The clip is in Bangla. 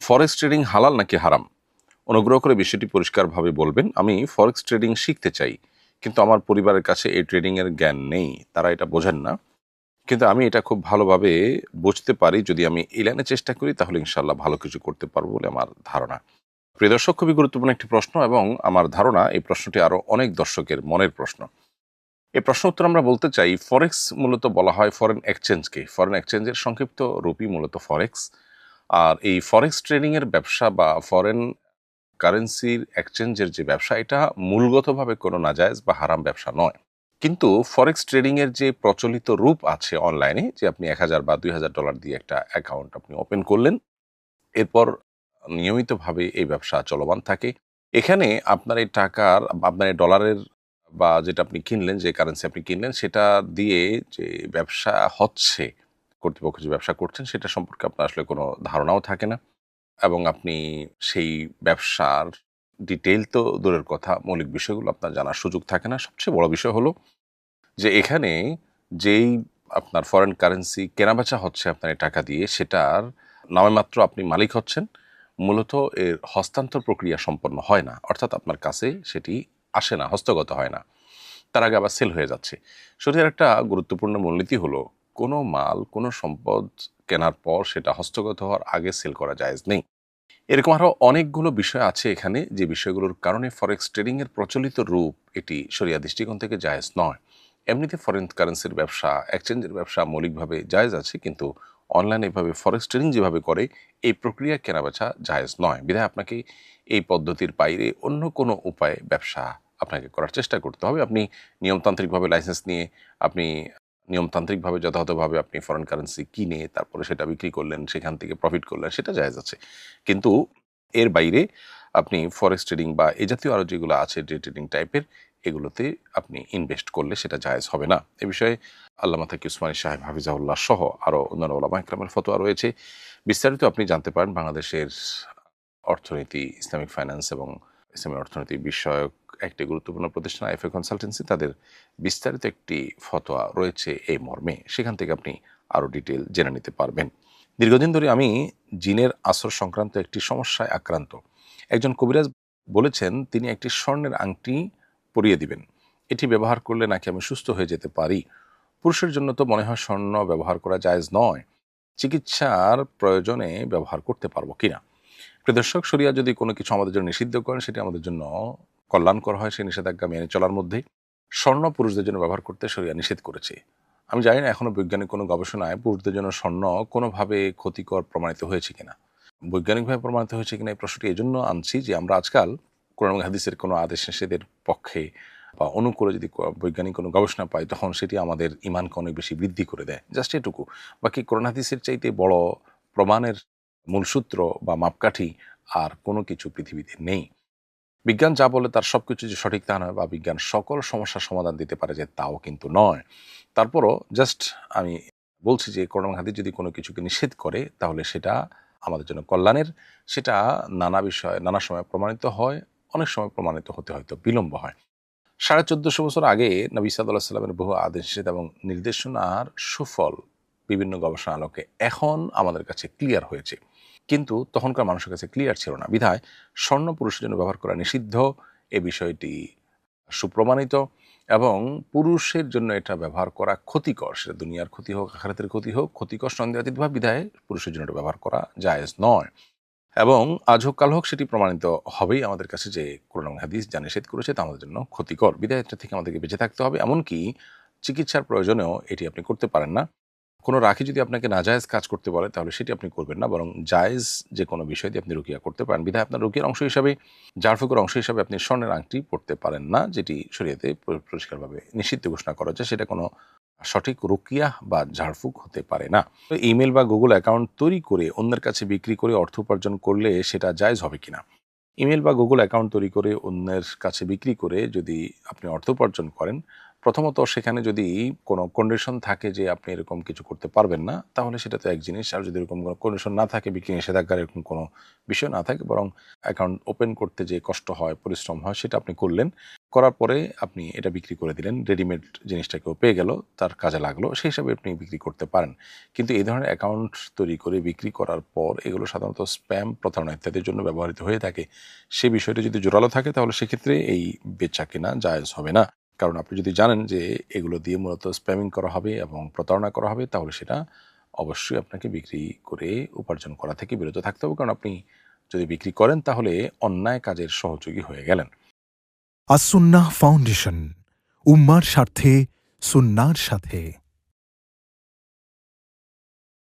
ফরেক্স ট্রেডিং হালাল নাকি হারাম? অনুগ্রহ করে বিষয়টি পরিষ্কারভাবে বলবেন। আমি ফরেক্স ট্রেডিং শিখতে চাই, কিন্তু আমার পরিবারের কাছে এই ট্রেডিং এর জ্ঞান নেই। তারা এটা বোঝেন না, কিন্তু আমি এটা খুব ভালোভাবে বুঝতে পারি। যদি আমি এই লাইনে চেষ্টা করি তাহলে ইনশাল্লাহ ভালো কিছু করতে পারবো বলে আমার ধারণা। প্রিয় দর্শক, খুবই গুরুত্বপূর্ণ একটি প্রশ্ন এবং আমার ধারণা এই প্রশ্নটি আরো অনেক দর্শকের মনের প্রশ্ন। এই প্রশ্ন উত্তর আমরা বলতে চাই, ফরেক্স মূলত বলা হয় ফরেন এক্সচেঞ্জকে। ফরেন এক্সচেঞ্জের সংক্ষিপ্ত রূপই মূলত ফরেক্স। আর এই ফরেক্স ট্রেডিং এর ব্যবসা বা ফরেন কারেন্সির এক্সচেঞ্জের যে ব্যবসা, এটা মূলগতভাবে কোনো নাজায়েজ বা হারাম ব্যবসা নয়। কিন্তু ফরেক্স ট্রেডিং এর যে প্রচলিত রূপ আছে অনলাইনে, যে আপনি 1,000 বা 2,000 ডলার দিয়ে একটা অ্যাকাউন্ট আপনি ওপেন করলেন, এরপর নিয়মিতভাবে এই ব্যবসা চলমান থাকে। এখানে আপনার এই টাকার, আপনার এই ডলারের বা যেটা আপনি কিনলেন, যে কারেন্সি আপনি কিনলেন, সেটা দিয়ে যে ব্যবসা হচ্ছে, কর্তৃপক্ষ যে ব্যবসা করছেন সেটা সম্পর্কে আপনার আসলে কোনো ধারণাও থাকে না। এবং আপনি সেই ব্যবসার ডিটেইল তো দূরের কথা, মৌলিক বিষয়গুলো আপনার জানার সুযোগ থাকে না। সবচেয়ে বড় বিষয় হলো যে এখানে যেই আপনার ফরেন কারেন্সি কেনাবেচা হচ্ছে আপনার এই টাকা দিয়ে, সেটার নামেমাত্র আপনি মালিক হচ্ছেন। মূলত এর হস্তান্তর প্রক্রিয়া সম্পন্ন হয় না, অর্থাৎ আপনার কাছে সেটি আসে না, হস্তগত হয় না। তার আগে আবার সেল হয়ে যাচ্ছে। শরীরের একটা গুরুত্বপূর্ণ মূলনীতি হলো, কোনো মাল, কোনো সম্পদ কেনার পর সেটা হস্তগত হওয়ার আগে সেল করা জায়েজ নেই। এরকম আরো অনেকগুলো বিষয় আছে এখানে, যে বিষয়গুলোর কারণে ফরেক্স ট্রেডিং এর প্রচলিত রূপ এটি শরিয়া দৃষ্টিকোণ থেকে জায়েজ নয়। এমনিতে ফরেন কারেন্সির ব্যবসা, এক্সচেঞ্জের ব্যবসা মৌলিকভাবে জায়েজ আছে, কিন্তু অনলাইনে এভাবে ফরেক্স ট্রেডিং যেভাবে করে, এই প্রক্রিয়া কেনাবেচা জায়েজ নয়। বিধায় আপনাকে এই পদ্ধতির বাইরে অন্য কোনো উপায়ে ব্যবসা আপনাকে করার চেষ্টা করতে হবে। আপনি নিয়মতান্ত্রিকভাবে লাইসেন্স নিয়ে আপনি নিয়মতান্ত্রিকভাবে যথাযথভাবে আপনি ফরেন কারেন্সি কিনে তারপরে সেটা বিক্রি করলেন, সেখান থেকে প্রফিট করলেন, সেটা জায়েজ আছে। কিন্তু এর বাইরে আপনি ফরেক্স ট্রেডিং বা এ জাতীয় আরো যেগুলো আছে ডে ট্রেডিং টাইপের, এগুলোতে আপনি ইনভেস্ট করলে সেটা জায়েজ হবে না। এ বিষয়ে আল্লামা তাকি উসমানী সাহেব হাফিজাহুল্লাহ সহ আরো অন্যান্য ওলামা ইকরামের ফতোয়া রয়েছে। বিস্তারিত আপনি জানতে পারেন বাংলাদেশের অর্থনীতি, ইসলামিক ফাইন্যান্স এবং ইসলামী অর্থনীতি বিষয়ক একটি গুরুত্বপূর্ণ প্রতিষ্ঠান আইএফএ কনসালটেন্সি, তাদের বিস্তারিত একটি ফতোয়া রয়েছে এই মর্মে। সেখান থেকে আপনি আরো ডিটেল জেনে নিতে পারবেন। দীর্ঘদিন ধরে আমি জিনের আসর সংক্রান্ত একটি সমস্যায় আক্রান্ত। একজন কবিরাজ বলেছেন তিনি একটি স্বর্ণের আংটি পরিয়ে দিবেন। এটি ব্যবহার করলে নাকি আমি সুস্থ হয়ে যেতে পারি। পুরুষের জন্য তো মনে হয় স্বর্ণ ব্যবহার করা জায়েজ নয়। চিকিৎসার প্রয়োজনে ব্যবহার করতে পারবো কিনা? প্রিয় দর্শক, শরিয়া যদি কোনো কিছু আমাদের জন্য নিষিদ্ধ করেন, সেটি আমাদের জন্য কল্যাণকর হয়। সেই নিষেধাজ্ঞা মেনে চলার মধ্যে স্বর্ণ পুরুষদের জন্য ব্যবহার করতে শরিয়া নিষেধ করেছে। আমি জানি না এখনো বৈজ্ঞানিক কোনো গবেষণায় পুরুষদের জন্য স্বর্ণ কোনোভাবে ক্ষতিকর প্রমাণিত হয়েছে কিনা, বৈজ্ঞানিকভাবে প্রমাণিত হয়েছে কিনা। এই প্রশ্নটি এই জন্য আনছি যে আমরা আজকাল কোরআন এবং হাদিসের কোনো আদেশ নিষেধের পক্ষে বা অনুকূলে যদি বৈজ্ঞানিক কোনো গবেষণা পাই, তখন সেটি আমাদের ইমানকে অনেক বেশি বৃদ্ধি করে দেয়। জাস্ট এটুকু। বাকি কোরআন হাদিসের চাইতে বড় প্রমাণের মূলসূত্র বা মাপকাঠি আর কোনো কিছু পৃথিবীতে নেই। বিজ্ঞান যা বলে তার সবকিছু যে সঠিক তা নয়, বা বিজ্ঞান সকল সমস্যার সমাধান দিতে পারে যে তাও কিন্তু নয়। তারপরও জাস্ট আমি বলছি যে কোরআন হাদিস যদি কোনো কিছুকে নিষেধ করে, তাহলে সেটা আমাদের জন্য কল্যাণের। সেটা নানা বিষয় নানা সময় প্রমাণিত হয়, অনেক সময় প্রমাণিত হতে হয়তো বিলম্ব হয়। 1450 বছর আগে নবী সাল্লাল্লাহু আলাইহি সাল্লামের বহু আদেশ নিষেধ এবং নির্দেশনার সুফল বিভিন্ন গবেষণা আলোকে এখন আমাদের কাছে ক্লিয়ার হয়েছে, কিন্তু তখনকার মানুষের কাছে ক্লিয়ার ছিল না। বিধায় স্বর্ণ পুরুষের জন্য ব্যবহার করা নিষিদ্ধ, এ বিষয়টি সুপ্রমাণিত। এবং পুরুষের জন্য এটা ব্যবহার করা ক্ষতিকর, সেটা দুনিয়ার ক্ষতি হোক, আখিরাতের ক্ষতি হোক, ক্ষতিকর সন্দেহাতীতভাবে। বিধায় পুরুষের জন্য এটা ব্যবহার করা জায়েজ নয়। এবং আজ হোক কাল হোক সেটি প্রমাণিত হবেই আমাদের কাছে যে কোরআন এবং হাদিস যা নিষেধ করেছে তা আমাদের জন্য ক্ষতিকর। বিধায় এটা থেকে আমাদেরকে বেঁচে থাকতে হবে। এমনকি চিকিৎসার প্রয়োজনেও এটি আপনি করতে পারেন না। কোনো রাখি যদি আপনাকে নাজায়েজ কাজ করতে বলে, তাহলে সেটি আপনি করবেন না, বরং জায়েজ যে কোনো বিষয় দিয়ে আপনি রুকিয়া করতে পারেন। বিধায় আপনার রুকিয়ার অংশ হিসাবে, জারফুকের অংশ হিসাবে আপনি স্বর্ণের আংটি পড়তে পারেন না, যেটি শরীয়তে পরিষ্কারভাবে নিষিদ্ধ ঘোষণা করা হচ্ছে। সেটা কোনো সঠিক রুকিয়া বা ঝাড়ফুঁক হতে পারে না। তো ইমেল বা গুগল অ্যাকাউন্ট তৈরি করে অন্যের কাছে বিক্রি করে অর্থ উপার্জন করলে সেটা জায়েজ হবে কিনা? ইমেল বা গুগল অ্যাকাউন্ট তৈরি করে অন্যের কাছে বিক্রি করে যদি আপনি অর্থ উপার্জন করেন, প্রথমত সেখানে যদি কোনো কন্ডিশন থাকে যে আপনি এরকম কিছু করতে পারবেন না, তাহলে সেটা তো এক জিনিস। আর যদি এরকম কোনো কন্ডিশন না থাকে, বিক্রি নিষেধাজ্ঞার এরকম কোনো বিষয় না থাকে, বরং অ্যাকাউন্ট ওপেন করতে যে কষ্ট হয়, পরিশ্রম হয়, সেটা আপনি করলেন। করার পরে আপনি এটা বিক্রি করে দিলেন, রেডিমেড জিনিসটা কেউ পেয়ে গেল, তার কাজে লাগলো, সেই হিসাবে আপনি বিক্রি করতে পারেন। কিন্তু এই ধরনের অ্যাকাউন্ট তৈরি করে বিক্রি করার পর এগুলো সাধারণত স্প্যাম, প্রতারণা ইত্যাদির জন্য ব্যবহৃত হয়ে থাকে। সে বিষয়টি যদি জোরালো থাকে তাহলে সেক্ষেত্রে এই বেচা-কেনা জায়েজ হবে না। কারণ আপনি যদি জানেন যে এগুলো দিয়ে মূলত স্প্যামিং করা হবে এবং প্রতারণা করা হবে, তাহলে সেটা অবশ্যই আপনাকে বিক্রি করে উপার্জন করা থেকে বিরত থাকতে হবে। কারণ আপনি যদি বিক্রি করেন তাহলে অন্যায় কাজের সহযোগী হয়ে গেলেন। আসুন্নাহ ফাউন্ডেশন, উম্মার স্বার্থে সুন্নাহর সাথে।